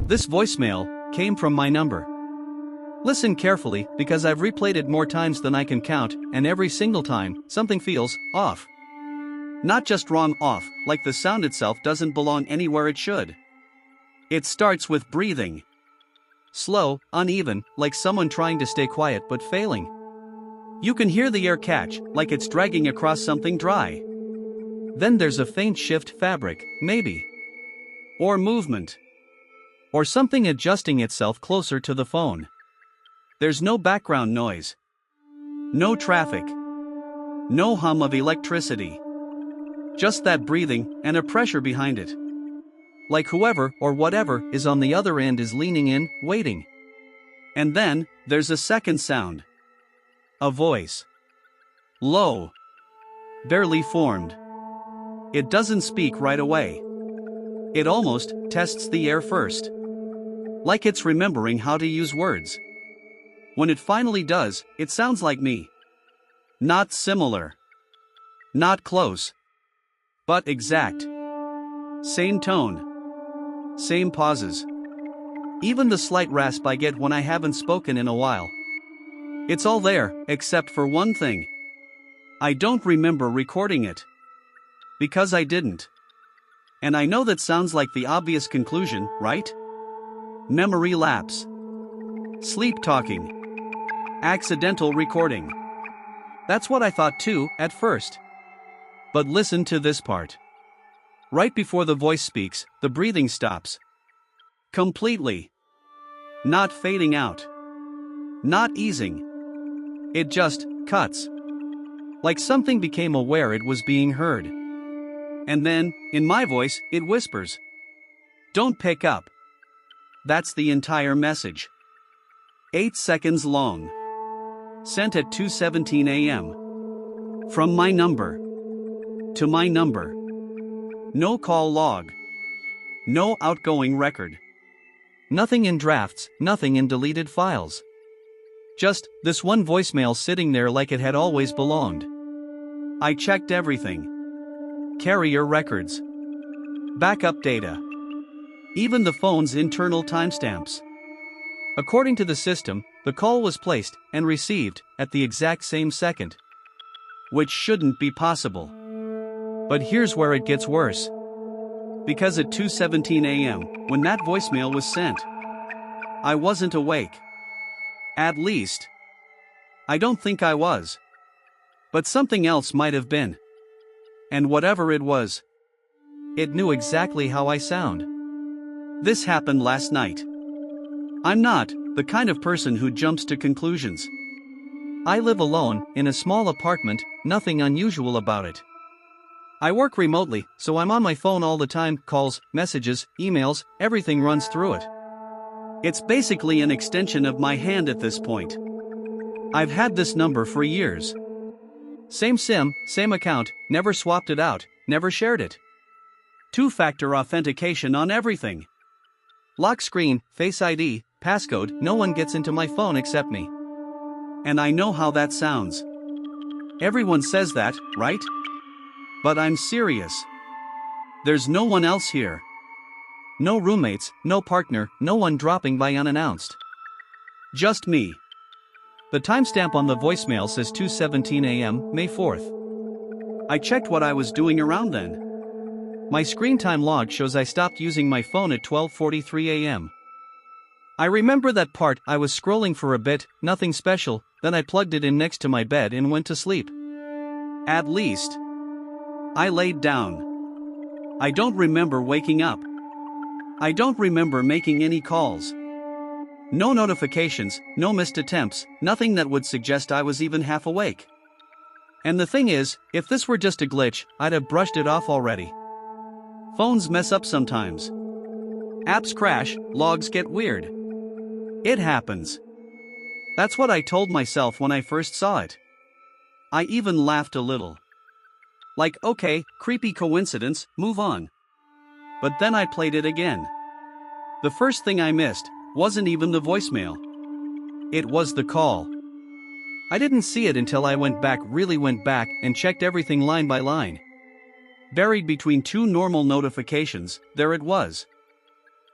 This voicemail came from my number. Listen carefully, because I've replayed it more times than I can count, and every single time, something feels off. Not just wrong, off, like the sound itself doesn't belong anywhere it should. It starts with breathing. Slow, uneven, like someone trying to stay quiet but failing. You can hear the air catch, like it's dragging across something dry. Then there's a faint shift, fabric, maybe. Or movement. Or something adjusting itself closer to the phone. There's no background noise. No traffic. No hum of electricity. Just that breathing, and a pressure behind it. Like whoever or whatever is on the other end is leaning in, waiting. And then, there's a second sound. A voice. Low. Barely formed. It doesn't speak right away. It almost tests the air first. Like it's remembering how to use words. When it finally does, it sounds like me. Not similar. Not close. But exact. Same tone. Same pauses. Even the slight rasp I get when I haven't spoken in a while. It's all there, except for one thing. I don't remember recording it. Because I didn't. And I know that sounds like the obvious conclusion, right? Memory lapse. Sleep talking. Accidental recording. That's what I thought too, at first. But listen to this part. Right before the voice speaks, the breathing stops. Completely. Not fading out. Not easing. It just cuts. Like something became aware it was being heard. And then, in my voice, it whispers. Don't pick up. That's the entire message. 8 seconds long. Sent at 2:17 a.m. From my number. To my number. No call log. No outgoing record. Nothing in drafts, nothing in deleted files. Just this one voicemail sitting there like it had always belonged. I checked everything. Carrier records. Backup data. Even the phone's internal timestamps. According to the system, the call was placed and received at the exact same second. Which shouldn't be possible. But here's where it gets worse. Because at 2:17 a.m., when that voicemail was sent, I wasn't awake. At least, I don't think I was. But something else might have been. And whatever it was, it knew exactly how I sound. This happened last night. I'm not the kind of person who jumps to conclusions. I live alone, in a small apartment, nothing unusual about it. I work remotely, so I'm on my phone all the time, calls, messages, emails, everything runs through it. It's basically an extension of my hand at this point. I've had this number for years. Same SIM, same account, never swapped it out, never shared it. Two-factor authentication on everything. Lock screen, Face ID, passcode, no one gets into my phone except me. And I know how that sounds. Everyone says that, right? But I'm serious. There's no one else here. No roommates, no partner, no one dropping by unannounced. Just me. The timestamp on the voicemail says 2:17 a.m., May 4th. I checked what I was doing around then. My screen time log shows I stopped using my phone at 12:43 a.m. I remember that part. I was scrolling for a bit, nothing special, then I plugged it in next to my bed and went to sleep. At least. I laid down. I don't remember waking up. I don't remember making any calls. No notifications, no missed attempts, nothing that would suggest I was even half awake. And the thing is, if this were just a glitch, I'd have brushed it off already. Phones mess up sometimes. Apps crash, logs get weird. It happens. That's what I told myself when I first saw it. I even laughed a little. Like, okay, creepy coincidence, move on. But then I played it again. The first thing I missed wasn't even the voicemail. It was the call. I didn't see it until I really went back and checked everything line by line. Buried between two normal notifications, there it was.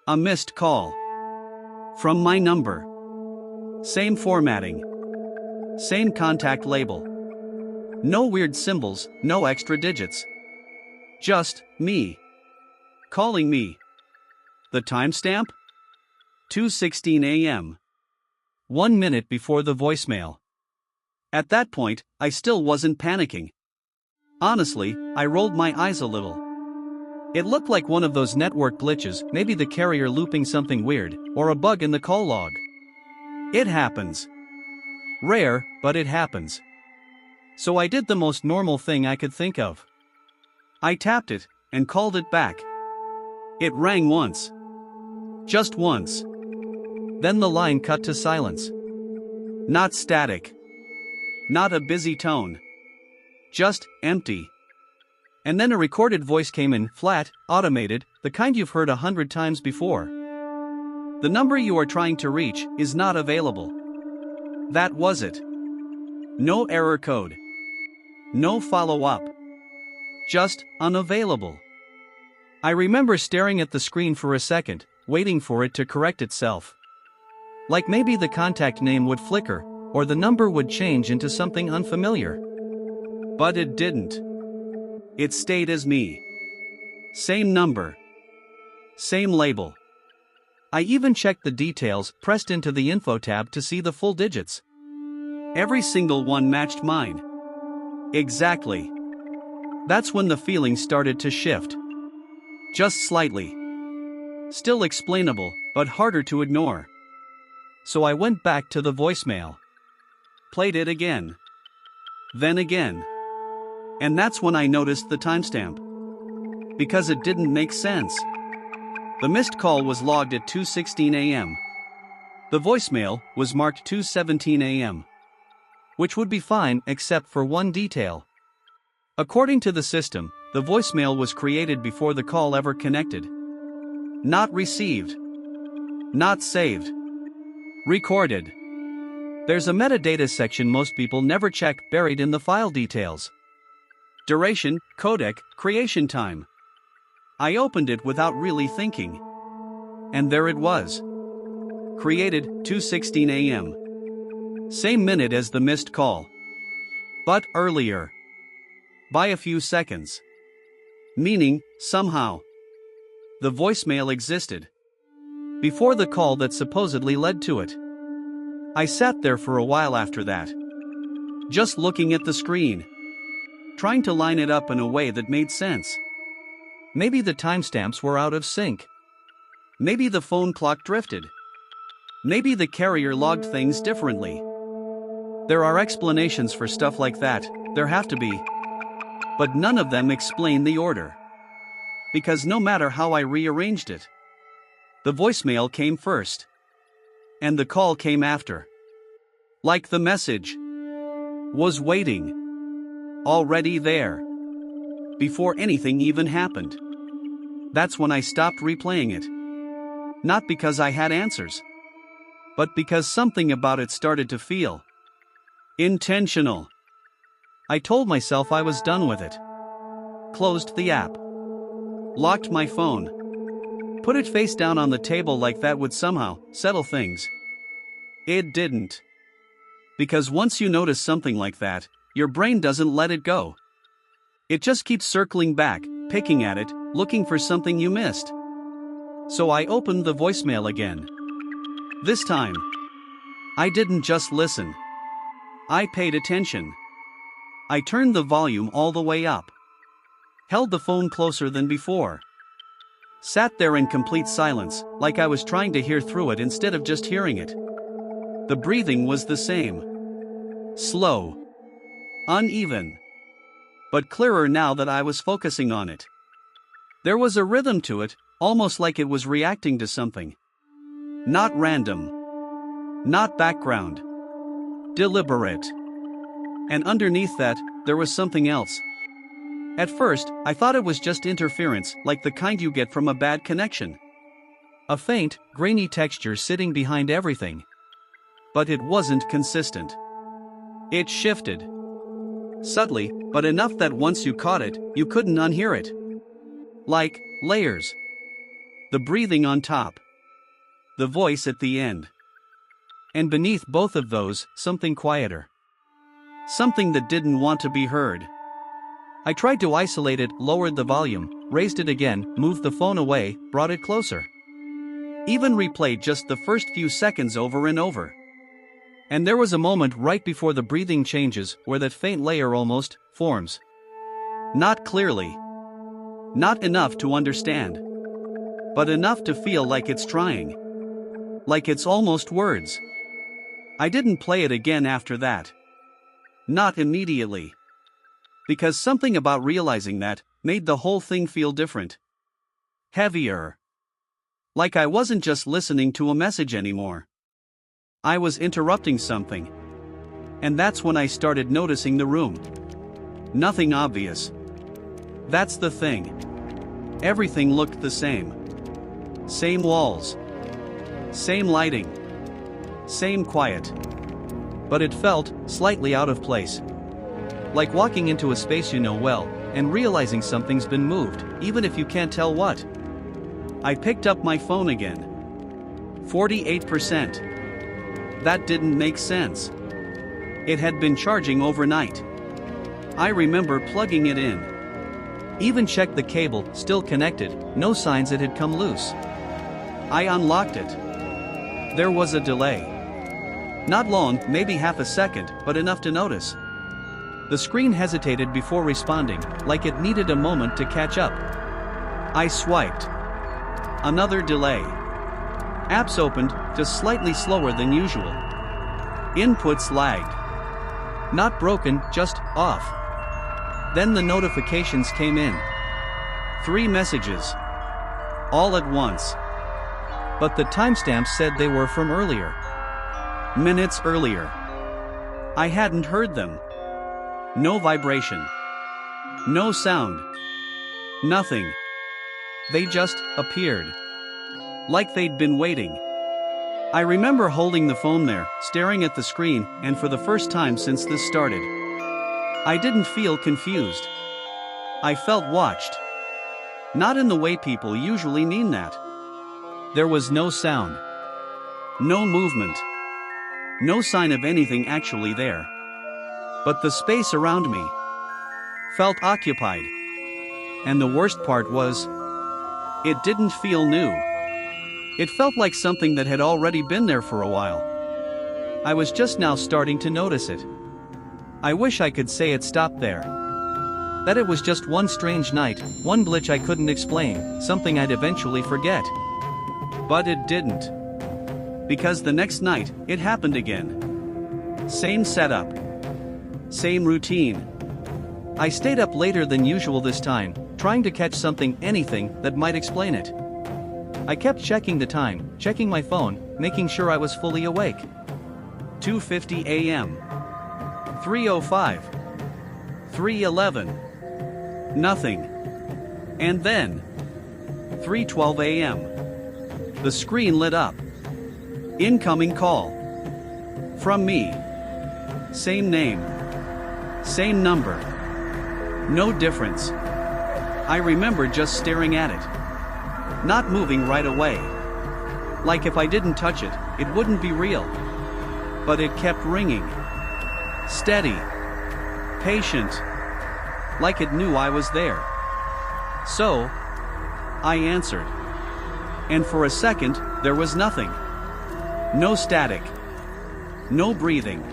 A missed call. From my number. Same formatting. Same contact label. No weird symbols, no extra digits. Just me. Calling me. The timestamp? 2:16 a.m. 1 minute before the voicemail. At that point, I still wasn't panicking. Honestly, I rolled my eyes a little. It looked like one of those network glitches, maybe the carrier looping something weird, or a bug in the call log. It happens. Rare, but it happens. So I did the most normal thing I could think of. I tapped it, and called it back. It rang once. Just once. Then the line cut to silence. Not static. Not a busy tone. Just empty. And then a recorded voice came in, flat, automated, the kind you've heard 100 times before. The number you are trying to reach is not available. That was it. No error code. No follow-up. Just unavailable. I remember staring at the screen for a second, waiting for it to correct itself. Like maybe the contact name would flicker, or the number would change into something unfamiliar. But it didn't. It stayed as me. Same number. Same label. I even checked the details, pressed into the info tab to see the full digits. Every single one matched mine. Exactly. That's when the feeling started to shift. Just slightly. Still explainable, but harder to ignore. So I went back to the voicemail. Played it again. Then again. And that's when I noticed the timestamp. Because it didn't make sense. The missed call was logged at 2:16 a.m. The voicemail was marked 2:17 a.m. Which would be fine except for one detail. According to the system, the voicemail was created before the call ever connected. Not received. Not saved. Recorded. There's a metadata section most people never check, buried in the file details. Duration, codec, creation time. I opened it without really thinking. And there it was. Created, 2:16 a.m. Same minute as the missed call. But earlier. By a few seconds. Meaning, somehow, the voicemail existed. Before the call that supposedly led to it. I sat there for a while after that. Just looking at the screen. Trying to line it up in a way that made sense. Maybe the timestamps were out of sync. Maybe the phone clock drifted. Maybe the carrier logged things differently. There are explanations for stuff like that, there have to be. But none of them explain the order. Because no matter how I rearranged it, the voicemail came first. And the call came after. Like the message was waiting. Already there. Before anything even happened. That's when I stopped replaying it. Not because I had answers. But because something about it started to feel intentional. I told myself I was done with it. Closed the app. Locked my phone. Put it face down on the table like that would somehow settle things. It didn't. Because once you notice something like that, your brain doesn't let it go. It just keeps circling back, picking at it, looking for something you missed. So I opened the voicemail again. This time, I didn't just listen. I paid attention. I turned the volume all the way up. Held the phone closer than before. Sat there in complete silence, like I was trying to hear through it instead of just hearing it. The breathing was the same. Slow. Uneven. But clearer now that I was focusing on it. There was a rhythm to it, almost like it was reacting to something. Not random. Not background. Deliberate. And underneath that, there was something else. At first, I thought it was just interference, like the kind you get from a bad connection. A faint, grainy texture sitting behind everything. But it wasn't consistent. It shifted. Subtly, but enough that once you caught it, you couldn't unhear it. Like layers. The breathing on top. the voice at the end. And beneath both of those, something quieter. Something that didn't want to be heard. I tried to isolate it, lowered the volume, raised it again, moved the phone away, brought it closer. Even replayed just the first few seconds over and over. And there was a moment right before the breathing changes where that faint layer almost forms. Not clearly. Not enough to understand. But enough to feel like it's trying. Like it's almost words. I didn't play it again after that. Not immediately. Because something about realizing that made the whole thing feel different. Heavier. Like I wasn't just listening to a message anymore. I was interrupting something. And that's when I started noticing the room. Nothing obvious. That's the thing. Everything looked the same. Same walls. Same lighting. Same quiet. But it felt slightly out of place. Like walking into a space you know well, and realizing something's been moved, even if you can't tell what. I picked up my phone again. 48%. That didn't make sense. It had been charging overnight. I remember plugging it in. Even checked the cable, still connected, no signs it had come loose. I unlocked it. There was a delay. Not long, maybe half a second, but enough to notice. The screen hesitated before responding, like it needed a moment to catch up. I swiped. Another delay. Apps opened, just slightly slower than usual. Inputs lagged. Not broken, just off. Then the notifications came in. 3 messages. All at once. But the timestamps said they were from earlier. Minutes earlier. I hadn't heard them. No vibration. No sound. Nothing. They just appeared. Like they'd been waiting. I remember holding the phone there, staring at the screen, and for the first time since this started, I didn't feel confused. I felt watched. Not in the way people usually mean that. There was no sound. No movement. No sign of anything actually there. But the space around me felt occupied. And the worst part was, it didn't feel new. It felt like something that had already been there for a while. I was just now starting to notice it. I wish I could say it stopped there. That it was just one strange night, one glitch I couldn't explain, something I'd eventually forget. But it didn't. Because the next night, it happened again. Same setup. Same routine. I stayed up later than usual this time, trying to catch something, anything, that might explain it. I kept checking the time, checking my phone, making sure I was fully awake. 2:50 a.m. 3:05. 3:11. Nothing. And then 3:12 a.m. The screen lit up. Incoming call. From me. Same name. Same number. No difference. I remember just staring at it. Not moving right away. Like if I didn't touch it, it wouldn't be real. But it kept ringing. Steady. Patient. Like it knew I was there. So, I answered. And for a second, there was nothing. No static. No breathing.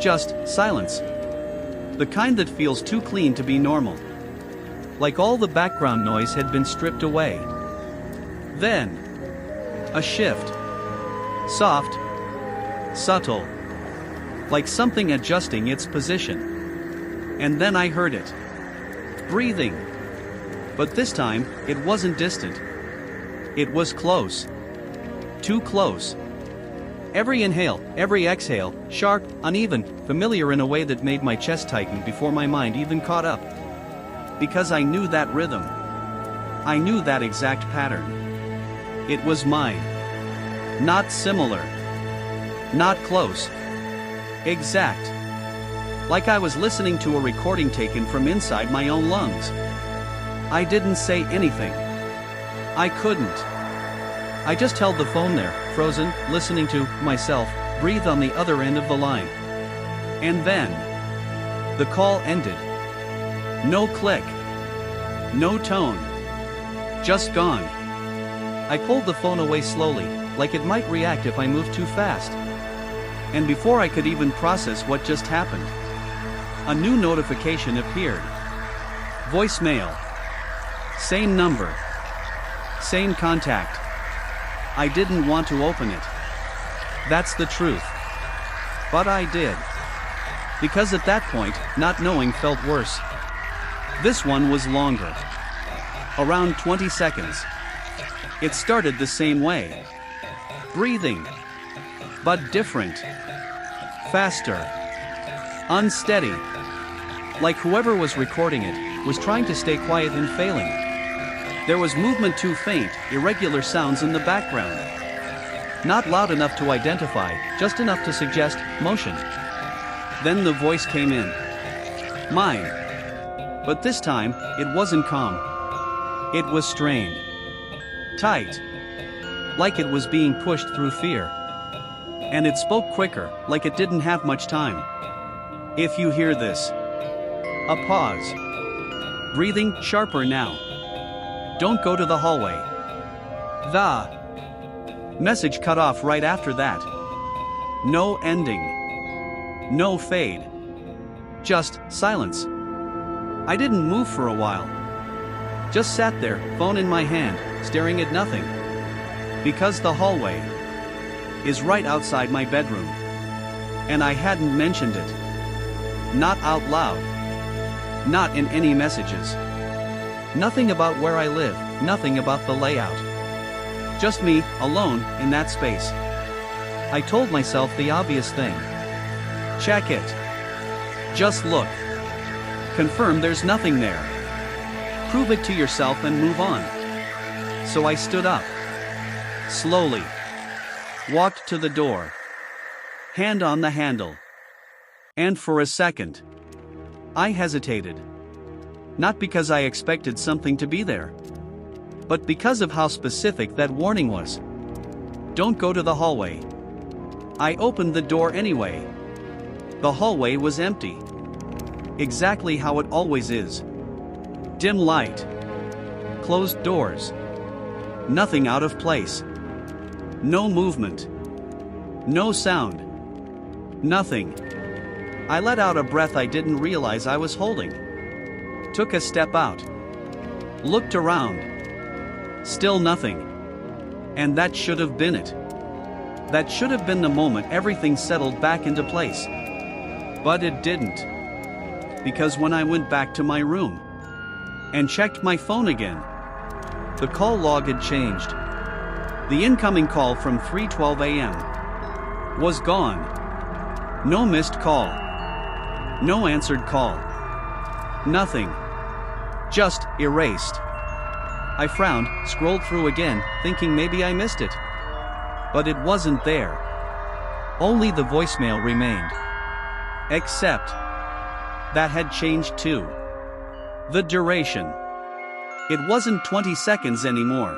Just silence. The kind that feels too clean to be normal. Like all the background noise had been stripped away. Then, a shift. Soft. Subtle. Like something adjusting its position. And then I heard it. Breathing. But this time, it wasn't distant. It was close. Too close. Every inhale, every exhale, sharp, uneven, familiar in a way that made my chest tighten before my mind even caught up. Because I knew that rhythm. I knew that exact pattern. It was mine. Not similar. Not close. Exact. Like I was listening to a recording taken from inside my own lungs. I didn't say anything. I couldn't. I just held the phone there, frozen, listening to myself breathe on the other end of the line. And then, the call ended. No click. No tone. Just gone. I pulled the phone away slowly, like it might react if I moved too fast. And before I could even process what just happened, a new notification appeared. Voicemail. Same number. Same contact. I didn't want to open it. That's the truth. But I did. Because at that point, not knowing felt worse. This one was longer. Around 20 seconds. It started the same way. Breathing. But different. Faster. Unsteady. Like whoever was recording it was trying to stay quiet and failing. There was movement too faint, irregular sounds in the background. Not loud enough to identify, just enough to suggest motion. Then the voice came in. Mine. But this time, it wasn't calm. It was strained. Tight. Like it was being pushed through fear. And it spoke quicker, like it didn't have much time. If you hear this. A pause. Breathing sharper now. Don't go to the hallway. The message cut off right after that. No ending. No fade. Just silence. I didn't move for a while. Just sat there, phone in my hand, staring at nothing. Because the hallway is right outside my bedroom. And I hadn't mentioned it. Not out loud. Not in any messages. Nothing about where I live, nothing about the layout. Just me, alone, in that space. I told myself the obvious thing. Check it. Just look. Confirm there's nothing there. Prove it to yourself and move on. So I stood up. Slowly. Walked to the door. Hand on the handle. And for a second, I hesitated. Not because I expected something to be there, but because of how specific that warning was. Don't go to the hallway. I opened the door anyway. The hallway was empty. Exactly how it always is. Dim light. Closed doors. Nothing out of place. No movement. No sound. Nothing. I let out a breath I didn't realize I was holding. Took a step out. Looked around. Still nothing. And that should have been it. That should have been the moment everything settled back into place. But it didn't. Because when I went back to my room and checked my phone again, the call log had changed. The incoming call from 3:12 a.m. was gone. No missed call. No answered call. Nothing. Just erased. I frowned, scrolled through again, thinking maybe I missed it. But it wasn't there. Only the voicemail remained. Except that had changed too. The duration. It wasn't 20 seconds anymore.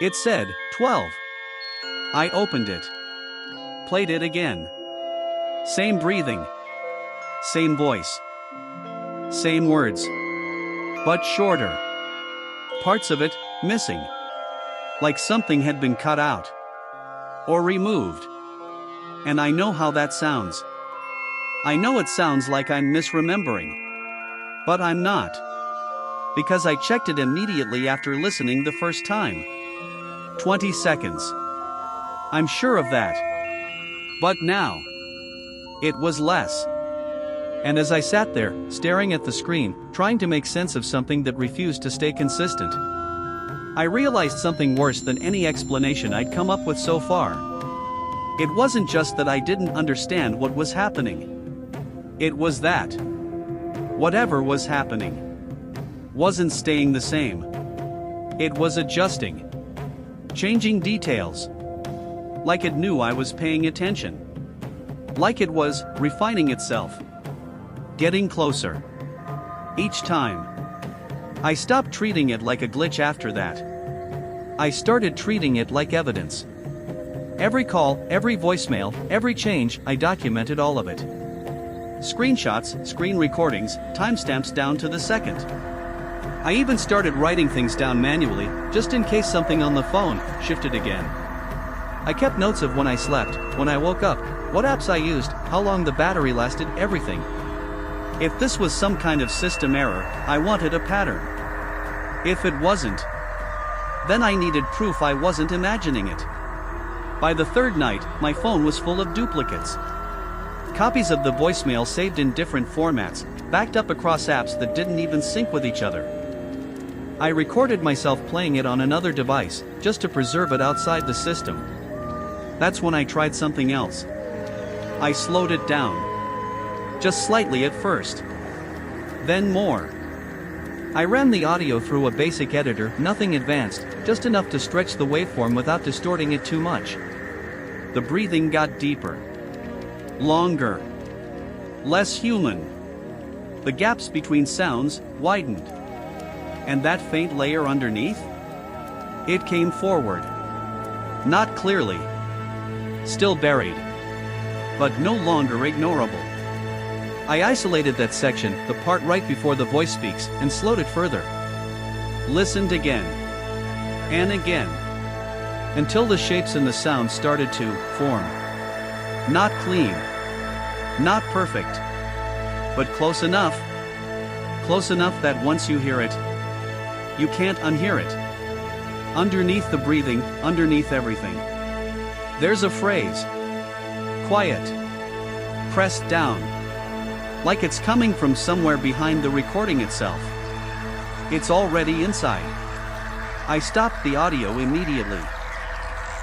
It said 12. I opened it. Played it again. Same breathing. Same voice. Same words. But shorter. Parts of it missing. Like something had been cut out. Or removed. And I know how that sounds. I know it sounds like I'm misremembering. But I'm not. Because I checked it immediately after listening the first time. 20 seconds. I'm sure of that. But now, it was less. And as I sat there, staring at the screen, trying to make sense of something that refused to stay consistent, I realized something worse than any explanation I'd come up with so far. It wasn't just that I didn't understand what was happening. It was that whatever was happening wasn't staying the same. It was adjusting. Changing details. Like it knew I was paying attention. Like it was refining itself. Getting closer. Each time. I stopped treating it like a glitch after that. I started treating it like evidence. Every call, every voicemail, every change, I documented all of it. Screenshots, screen recordings, timestamps down to the second. I even started writing things down manually, just in case something on the phone shifted again. I kept notes of when I slept, when I woke up, what apps I used, how long the battery lasted, everything. If this was some kind of system error, I wanted a pattern. If it wasn't, then I needed proof I wasn't imagining it. By the third night, my phone was full of duplicates. Copies of the voicemail saved in different formats, backed up across apps that didn't even sync with each other. I recorded myself playing it on another device, just to preserve it outside the system. That's when I tried something else. I slowed it down. Just slightly at first. Then more. I ran the audio through a basic editor, nothing advanced, just enough to stretch the waveform without distorting it too much. The breathing got deeper. Longer. Less human. The gaps between sounds widened. And that faint layer underneath? It came forward. Not clearly. Still buried. But no longer ignorable. I isolated that section, the part right before the voice speaks, and slowed it further. Listened again. And again. Until the shapes and the sounds started to form. Not clean. Not perfect. But close enough. Close enough that once you hear it, you can't unhear it. Underneath the breathing, underneath everything. There's a phrase. Quiet. Pressed down. Like it's coming from somewhere behind the recording itself. It's already inside. I stopped the audio immediately.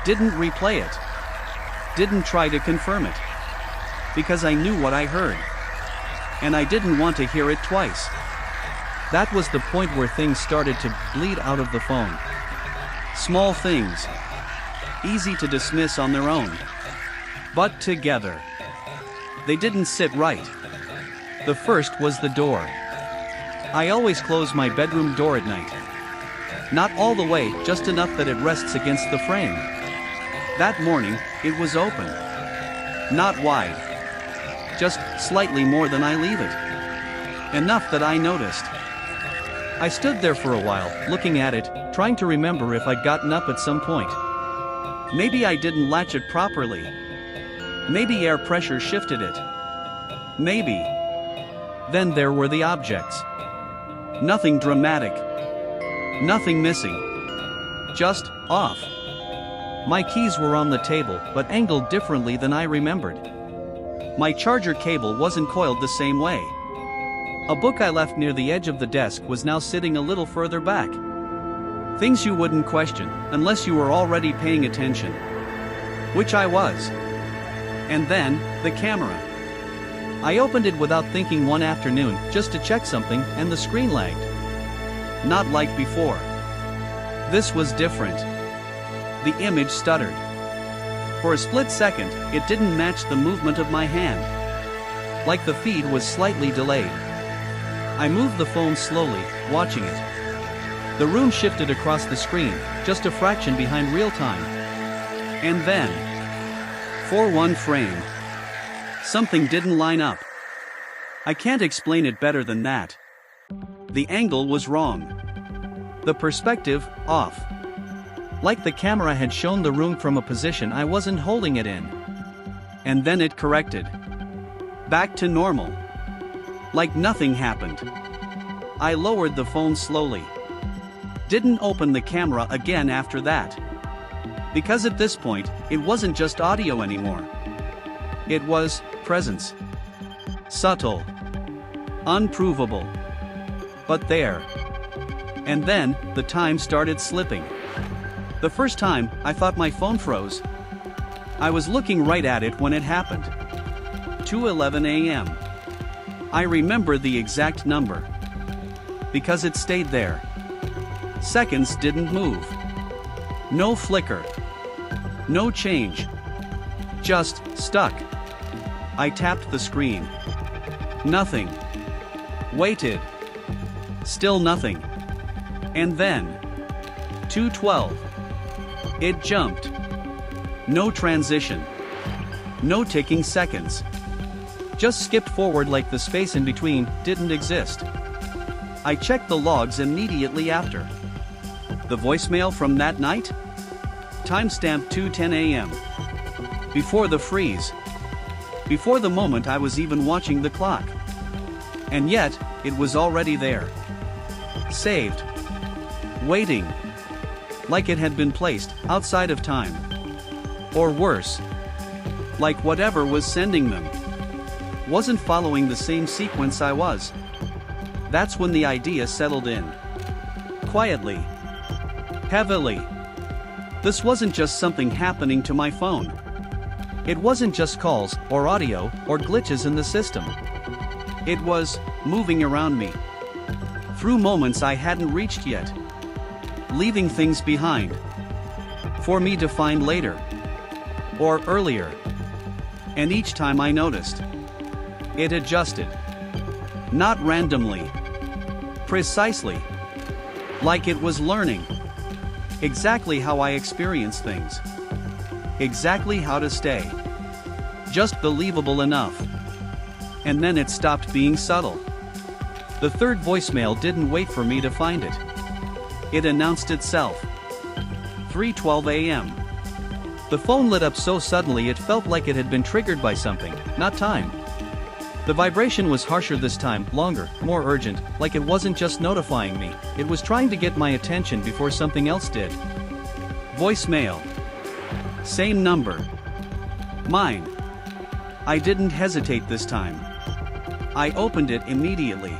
Didn't replay it. Didn't try to confirm it. Because I knew what I heard. And I didn't want to hear it twice. That was the point where things started to bleed out of the phone. Small things. Easy to dismiss on their own. But together. They didn't sit right. The first was the door. I always close my bedroom door at night. Not all the way, just enough that it rests against the frame. That morning, it was open. Not wide. Just slightly more than I leave it. Enough that I noticed. I stood there for a while, looking at it, trying to remember if I'd gotten up at some point. Maybe I didn't latch it properly. Maybe air pressure shifted it. Maybe. Then there were the objects. Nothing dramatic. Nothing missing. Just off. My keys were on the table, but angled differently than I remembered. My charger cable wasn't coiled the same way. A book I left near the edge of the desk was now sitting a little further back. Things you wouldn't question, unless you were already paying attention. Which I was. And then, the camera. I opened it without thinking one afternoon, just to check something, and the screen lagged. Not like before. This was different. The image stuttered. For a split second, it didn't match the movement of my hand. Like the feed was slightly delayed. I moved the phone slowly, watching it. The room shifted across the screen, just a fraction behind real time. And then, for one frame, something didn't line up. I can't explain it better than that. The angle was wrong. The perspective, off. Like the camera had shown the room from a position I wasn't holding it in. And then it corrected. Back to normal. Like nothing happened. I lowered the phone slowly. Didn't open the camera again after that. Because at this point, it wasn't just audio anymore. It was presence. Subtle. Unprovable. But there. And then, the time started slipping. The first time, I thought my phone froze. I was looking right at it when it happened. 2:11 a.m. I remember the exact number. Because it stayed there. Seconds didn't move. No flicker. No change. Just stuck. I tapped the screen. Nothing. Waited. Still nothing. And then, 2:12. It jumped. No transition. No ticking seconds. Just skipped forward like the space in between didn't exist. I checked the logs immediately after. The voicemail from that night? Timestamp 2:10 a.m. Before the freeze. Before the moment I was even watching the clock. And yet, it was already there. Saved. Waiting. Like it had been placed outside of time. Or worse. Like whatever was sending them wasn't following the same sequence I was. That's when the idea settled in. Quietly. Heavily. This wasn't just something happening to my phone. It wasn't just calls, or audio, or glitches in the system. It was moving around me. Through moments I hadn't reached yet. Leaving things behind. For me to find later. Or earlier. And each time I noticed. It adjusted. Not randomly. Precisely. Like it was learning. Exactly how I experience things. Exactly how to stay. Just believable enough. And then it stopped being subtle. The third voicemail didn't wait for me to find it. It announced itself. 3:12 a.m. The phone lit up so suddenly it felt like it had been triggered by something, not time. The vibration was harsher this time, longer, more urgent, like it wasn't just notifying me, it was trying to get my attention before something else did. Voicemail. Same number. Mine. I didn't hesitate this time. I opened it immediately.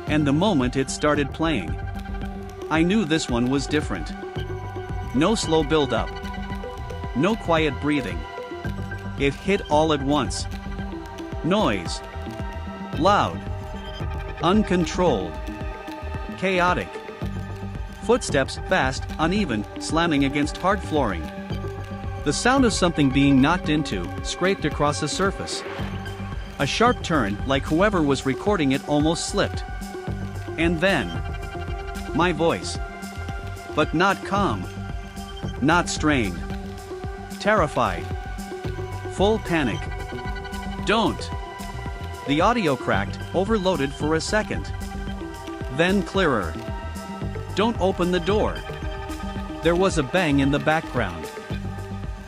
And the moment it started playing, I knew this one was different. No slow build-up. No quiet breathing. It hit all at once. Noise. Loud. Uncontrolled. Chaotic. Footsteps, fast, uneven, slamming against hard flooring. The sound of something being knocked into, scraped across a surface. A sharp turn, like whoever was recording it almost slipped. And then, my voice. But not calm. Not strained. Terrified. Full panic. Don't. The audio cracked, overloaded for a second. Then clearer. Don't open the door. There was a bang in the background.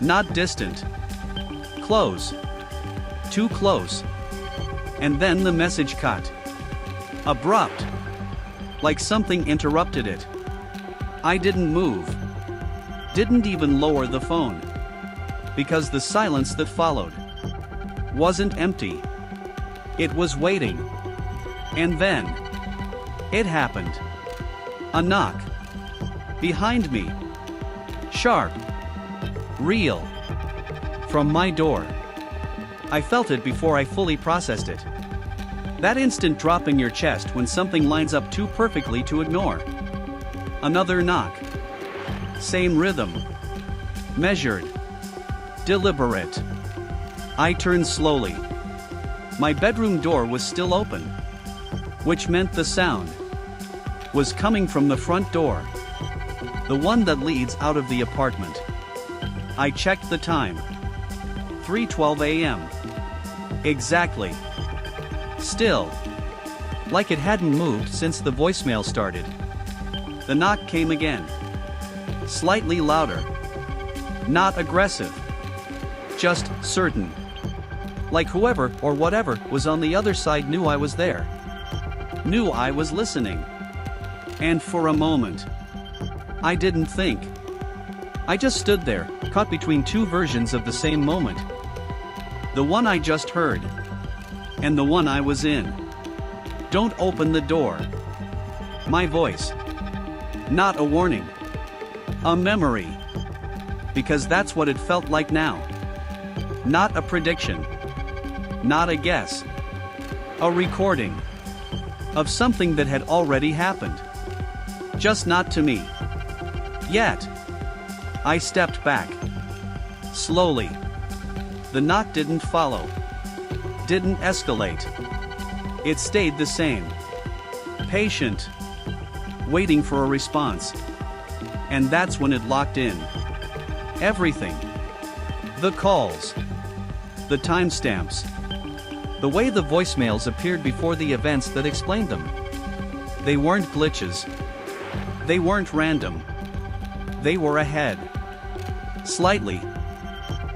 Not distant. Close. Too close. And then the message cut. Abrupt. Like something interrupted it. I didn't move. Didn't even lower the phone. Because the silence that followed wasn't empty. It was waiting. And then, it happened. A knock. Behind me. Sharp. Real. From my door. I felt it before I fully processed it. That instant drop in your chest when something lines up too perfectly to ignore. Another knock. Same rhythm. Measured. Deliberate. I turned slowly. My bedroom door was still open. Which meant the sound was coming from the front door. The one that leads out of the apartment. I checked the time. 3:12 a.m. Exactly. Still. Like it hadn't moved since the voicemail started. The knock came again. Slightly louder. Not aggressive. Just certain. Like whoever or whatever was on the other side knew I was there. Knew I was listening. And for a moment, I didn't think. I just stood there, caught between two versions of the same moment. The one I just heard. And the one I was in. Don't open the door. My voice. Not a warning. A memory. Because that's what it felt like now. Not a prediction. Not a guess. A recording. Of something that had already happened. Just not to me. Yet. I stepped back. Slowly. The knock didn't follow. Didn't escalate. It stayed the same. Patient. Waiting for a response. And that's when it locked in. Everything. The calls. The timestamps. The way the voicemails appeared before the events that explained them. They weren't glitches. They weren't random. They were ahead. Slightly.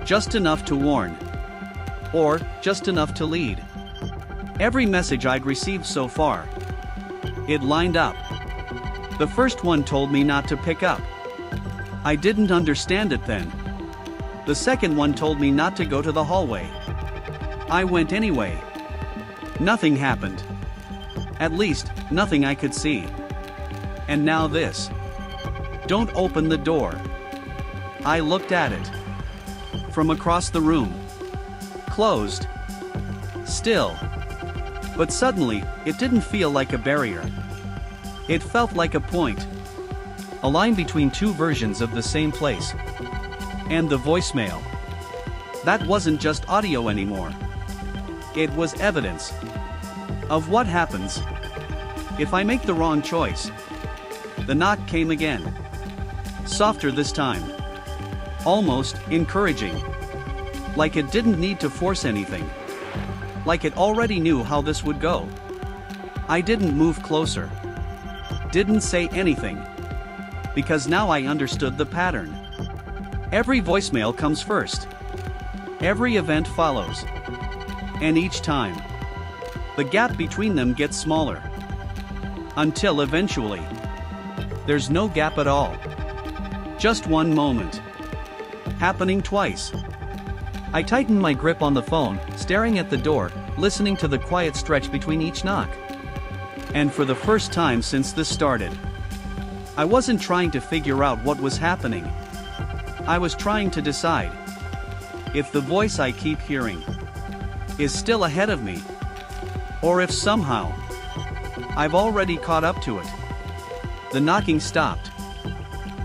Just enough to warn. Or just enough to lead. Every message I'd received so far. It lined up. The first one told me not to pick up. I didn't understand it then. The second one told me not to go to the hallway. I went anyway. Nothing happened. At least, nothing I could see. And now this. Don't open the door. I looked at it. From across the room. Closed. Still. But suddenly, it didn't feel like a barrier. It felt like a point. A line between two versions of the same place. And the voicemail. That wasn't just audio anymore. It was evidence of what happens if I make the wrong choice. The knock came again. Softer this time. Almost encouraging. Like it didn't need to force anything. Like it already knew how this would go. I didn't move closer. Didn't say anything. Because now I understood the pattern. Every voicemail comes first. Every event follows. And each time, the gap between them gets smaller. Until eventually, there's no gap at all. Just one moment. Happening twice. I tightened my grip on the phone, staring at the door, listening to the quiet stretch between each knock. And for the first time since this started, I wasn't trying to figure out what was happening. I was trying to decide if the voice I keep hearing is still ahead of me, or if somehow I've already caught up to it. The knocking stopped.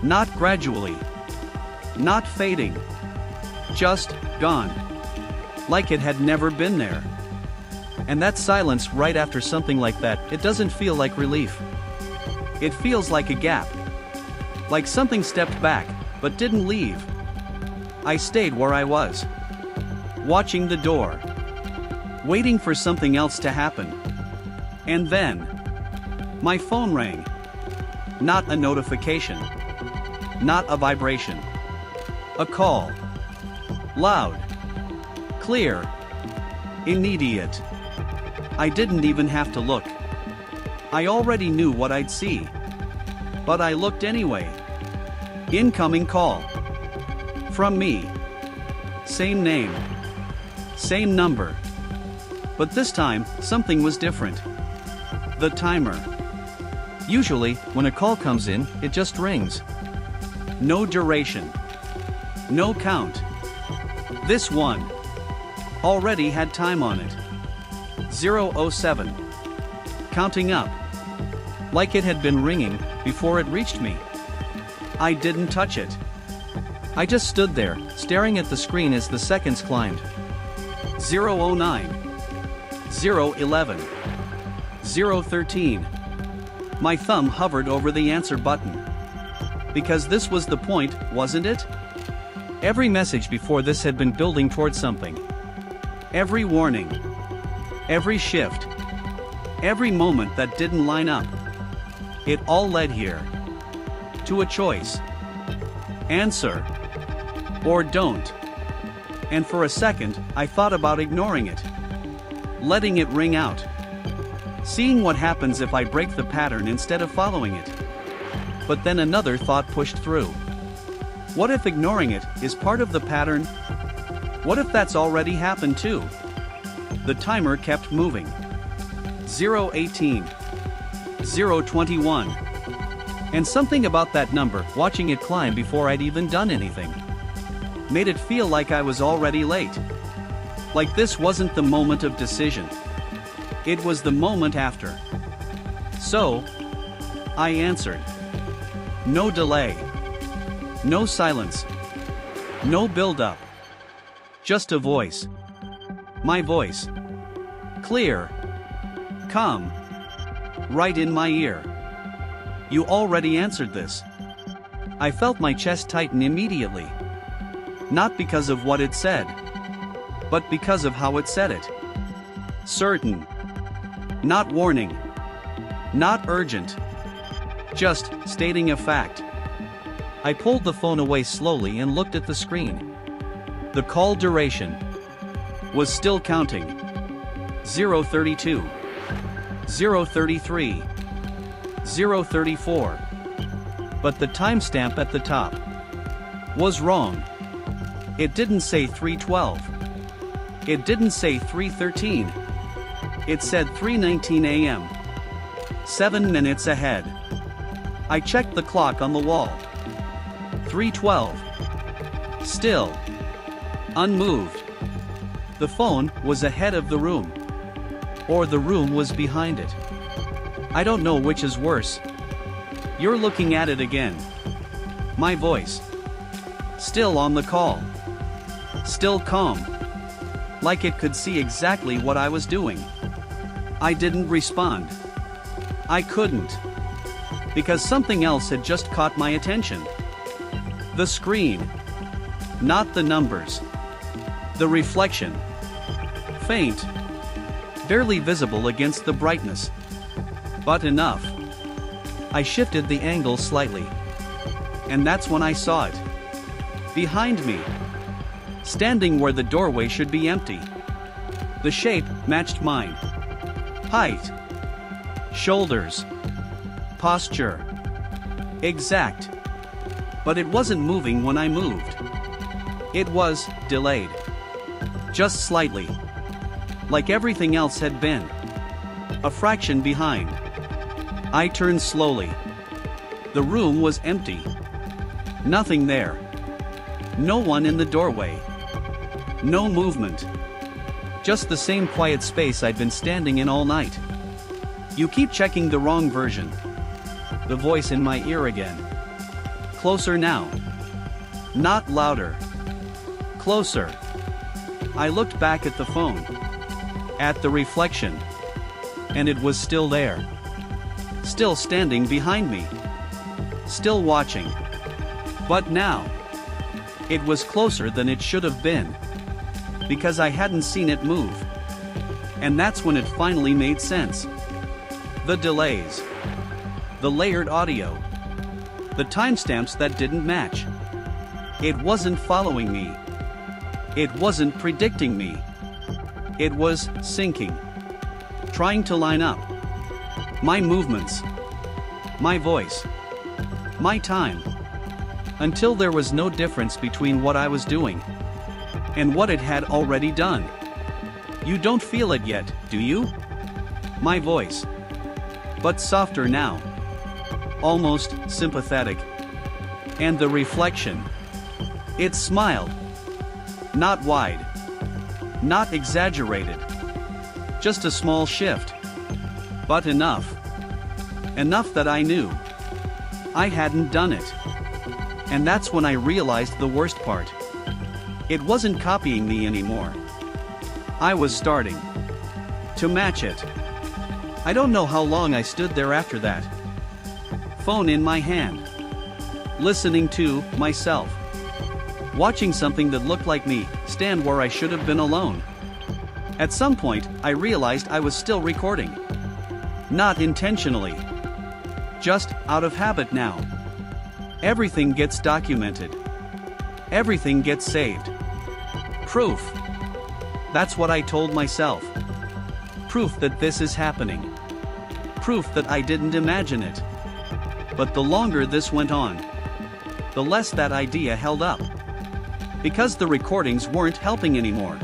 Not gradually. Not fading. Just gone. Like it had never been there. And that silence right after something like that, it doesn't feel like relief. It feels like a gap. Like something stepped back, but didn't leave. I stayed where I was. Watching the door. Waiting for something else to happen. And then, my phone rang. Not a notification. Not a vibration. A call. Loud. Clear. Immediate. I didn't even have to look. I already knew what I'd see. But I looked anyway. Incoming call. From me. Same name. Same number. But this time, something was different. The timer. Usually, when a call comes in, it just rings. No duration. No count. This one already had time on it. 007. Counting up. Like it had been ringing before it reached me. I didn't touch it. I just stood there, staring at the screen as the seconds climbed. 009. 011. 013. My thumb hovered over the answer button. Because this was the point, wasn't it? Every message before this had been building towards something. Every warning. Every shift. Every moment that didn't line up. It all led here. To a choice. Answer. Or don't. And for a second, I thought about ignoring it. Letting it ring out. Seeing what happens if I break the pattern instead of following it. But then another thought pushed through. What if ignoring it is part of the pattern? What if that's already happened too? The timer kept moving. 018. 021. And something about that number, watching it climb before I'd even done anything, made it feel like I was already late. Like this wasn't the moment of decision. It was the moment after. So, I answered. No delay. No silence. No build-up. Just a voice. My voice. Clear. Calm. Right in my ear. You already answered this. I felt my chest tighten immediately. Not because of what it said, but because of how it said it. Certain. Not warning. Not urgent. Just stating a fact. I pulled the phone away slowly and looked at the screen. The call duration was still counting. 0:32. 0:33. 0:34. But the timestamp at the top was wrong. It didn't say 3:12. It didn't say 3:13. It said 3:19 a.m. 7 minutes ahead. I checked the clock on the wall. 3:12. Still. Unmoved. The phone was ahead of the room. Or the room was behind it. I don't know which is worse. You're looking at it again. My voice. Still on the call. Still calm. Like it could see exactly what I was doing. I didn't respond. I couldn't. Because something else had just caught my attention. The screen. Not the numbers. The reflection. Faint. Barely visible against the brightness. But enough. I shifted the angle slightly. And that's when I saw it. Behind me. Standing where the doorway should be empty. The shape matched mine. Height. Shoulders. Posture. Exact. But it wasn't moving when I moved. It was delayed. Just slightly. Like everything else had been. A fraction behind. I turned slowly. The room was empty. Nothing there. No one in the doorway. No movement. Just the same quiet space I'd been standing in all night. You keep checking the wrong version. The voice in my ear again. Closer now. Not louder. Closer. I looked back at the phone. At the reflection. And it was still there. Still standing behind me. Still watching. But now. It was closer than it should have been. Because I hadn't seen it move. And that's when it finally made sense. The delays. The layered audio. The timestamps that didn't match. It wasn't following me. It wasn't predicting me. It was syncing. Trying to line up. My movements. My voice. My time. Until there was no difference between what I was doing and what it had already done. You don't feel it yet, do you? My voice. But softer now. Almost sympathetic. And the reflection. It smiled. Not wide. Not exaggerated. Just a small shift. But enough. Enough that I knew I hadn't done it. And that's when I realized the worst part. It wasn't copying me anymore. I was starting to match it. I don't know how long I stood there after that. Phone in my hand. Listening to myself. Watching something that looked like me stand where I should have been alone. At some point, I realized I was still recording. Not intentionally. Just out of habit now. Everything gets documented. Everything gets saved. Proof. That's what I told myself. Proof that this is happening. Proof that I didn't imagine it. But the longer this went on, the less that idea held up. Because the recordings weren't helping anymore.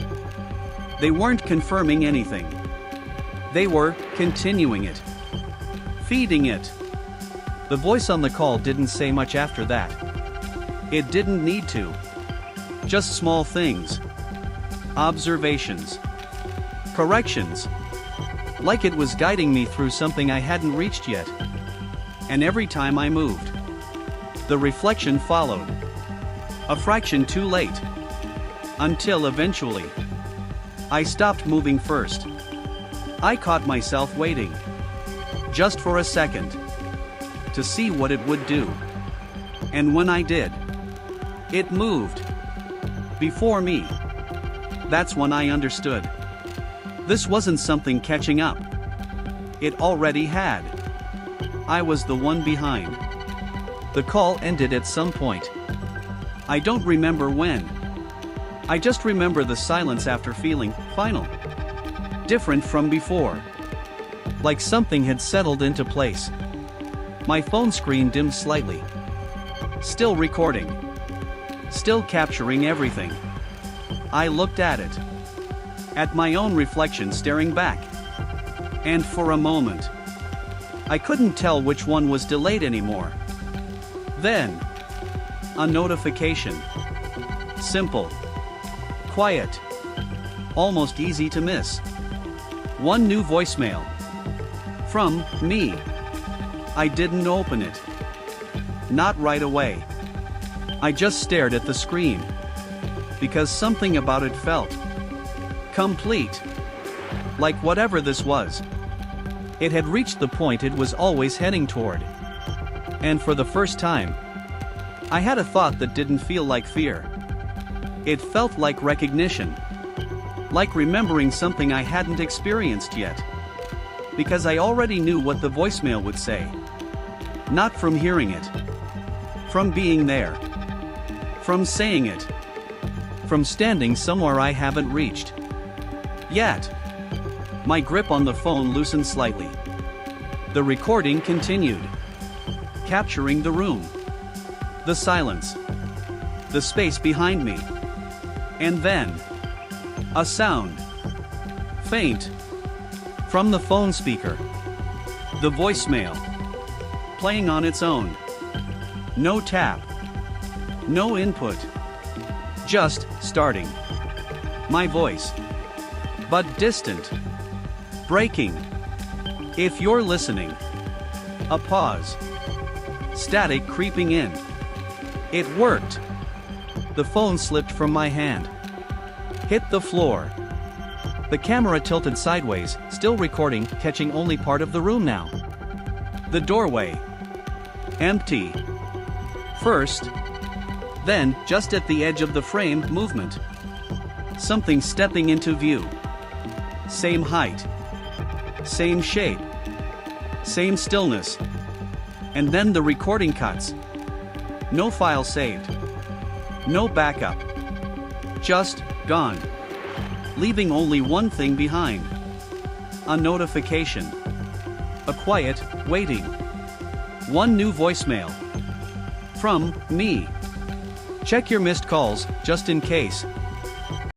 They weren't confirming anything. They were continuing it. Feeding it. The voice on the call didn't say much after that. It didn't need to. Just small things. Observations. Corrections. Like it was guiding me through something I hadn't reached yet. And every time I moved, the reflection followed. A fraction too late. Until eventually, I stopped moving first. I caught myself waiting. Just for a second. To see what it would do. And when I did, it moved. Before me. That's when I understood. This wasn't something catching up. It already had. I was the one behind. The call ended at some point. I don't remember when. I just remember the silence after feeling final. Different from before. Like something had settled into place. My phone screen dimmed slightly. Still recording. Still capturing everything. I looked at it. At my own reflection staring back. And for a moment, I couldn't tell which one was delayed anymore. Then, a notification. Simple. Quiet. Almost easy to miss. One new voicemail. From me. I didn't open it. Not right away. I just stared at the screen. Because something about it felt complete. Like whatever this was. It had reached the point it was always heading toward. And for the first time, I had a thought that didn't feel like fear. It felt like recognition. Like remembering something I hadn't experienced yet. Because I already knew what the voicemail would say. Not from hearing it. From being there. From saying it. From standing somewhere I haven't reached yet. My grip on the phone loosened slightly. The recording continued. Capturing the room. The silence. The space behind me. And then, a sound. Faint. From the phone speaker. The voicemail. Playing on its own. No tap. No input. Just starting. My voice. But distant. Breaking. If you're listening. A pause. Static creeping in. It worked. The phone slipped from my hand. Hit the floor. The camera tilted sideways, still recording, catching only part of the room now. The doorway. Empty. First. Then, just at the edge of the frame, movement. Something stepping into view. Same height. Same shape. Same stillness. And then the recording cuts. No file saved. No backup. Just gone. Leaving only one thing behind. A notification. A quiet waiting. One new voicemail. From me. Check your missed calls, just in case.